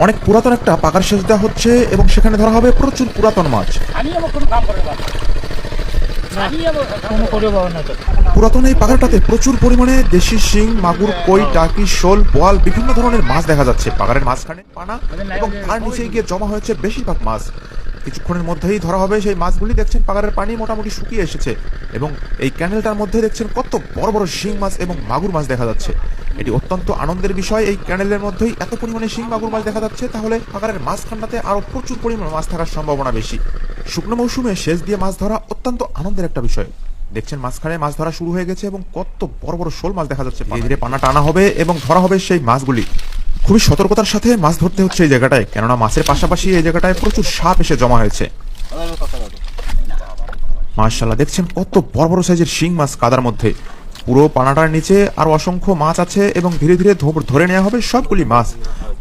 অনেক পুরাতন একটা পাকার সেচ দেওয়া হচ্ছে এবং সেখানে ধরা হবে প্রচুর পুরাতন মাছ। পুরাতন এই পাগারটাতে প্রচুর পরিমাণে দেশি শিং, মাগুর, কই, টাকি, শোল, বোয়াল বিভিন্ন ধরনের মাছ দেখা যাচ্ছে। পাগারের মাঝখানে পানা এবং তার নিচে গিয়ে জমা হয়েছে বেশিরভাগ মাছ। কিছুক্ষণের মধ্যেই ধরা হবে সেই মাছগুলি। দেখছেন পাগারের পানি মোটামুটি শুকিয়ে এসেছে এবং এই ক্যানেলটার মধ্যে দেখছেন কত বড় বড় শিং মাছ এবং মাগুর মাছ দেখা যাচ্ছে। এটি অত্যন্ত আনন্দের বিষয়। এই ক্যানেলের মধ্যেই এত পরিমাণে শিং মাগুর মাছ দেখা যাচ্ছে, তাহলে পাগারের মাঝখানটাতে আরো প্রচুর পরিমাণে মাছ থাকার সম্ভাবনা বেশি। শুকনো মৌসুমে সেচ দিয়ে মাছ ধরা অত্যন্ত আনন্দের একটা বিষয়। দেখছেন মাঝখানে মাছ ধরা শুরু হয়ে গেছে এবং কত বড় বড় শোল মাছ দেখা যাচ্ছে। ধীরে ধীরে পানা টানা হবে এবং ধরা হবে সেই মাছগুলি। খুবই সতর্কতার সাথে মাছ ধরতে হচ্ছে এই জায়গাটায়, কেননা মাছের পাশাপাশি এই জায়গাটায় প্রচুর সাপ এসে জমা হয়েছে। মাশাআল্লাহ, দেখছেন কত বড় বড় সাইজের শিং মাছ কাদার মধ্যে। পুরো পানাটার নিচে আরো অসংখ্য মাছ আছে এবং ধীরে ধীরে ধরে নেওয়া হবে সবগুলি মাছ।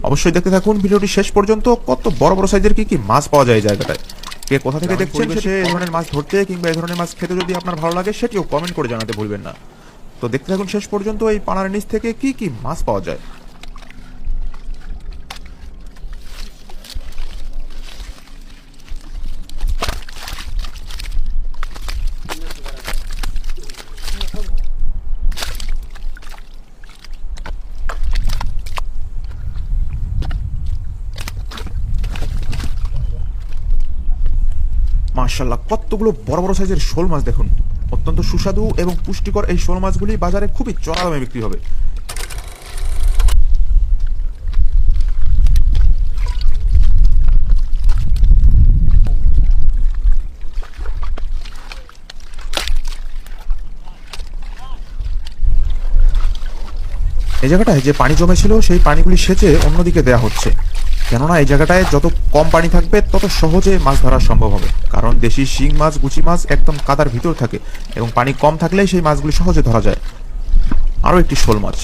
অবশ্যই দেখতে থাকুন ভিডিওটি শেষ পর্যন্ত। কত বড় বড় সাইজের কি কি মাছ পাওয়া যায় এই জায়গাটায়। কে কোথা থেকে দেখছেন, সে এই ধরনের মাছ ধরতে কিংবা এই ধরনের মাছ খেতে যদি আপনার ভালো লাগে সেটিও কমেন্ট করে জানাতে ভুলবেন না। তো দেখতে থাকুন শেষ পর্যন্ত এই পানার নিচ থেকে কি কি মাছ পাওয়া যায়। মাশাআল্লাহ, কতগুলো বড় বড় সাইজের শোল মাছ দেখুন। অত্যন্ত সুস্বাদু এবং পুষ্টিকর এই শোল মাছগুলি বাজারে খুবই চড়া দামে বিক্রি হবে। এই জায়গাটায় যে পানি জমেছিল সেই পানিগুলি সেচে অন্যদিকে দেয়া হচ্ছে, কেননা এই জায়গাটায় যত কম পানি থাকবে তত সহজে মাছ ধরা সম্ভব হবে। কারণ দেশি শিং মাছ, গুচি মাছ একদম কাদার ভিতর থাকে এবং পানি কম থাকলেই সেই মাছগুলি সহজে ধরা যায়। আরও একটি শোল মাছ।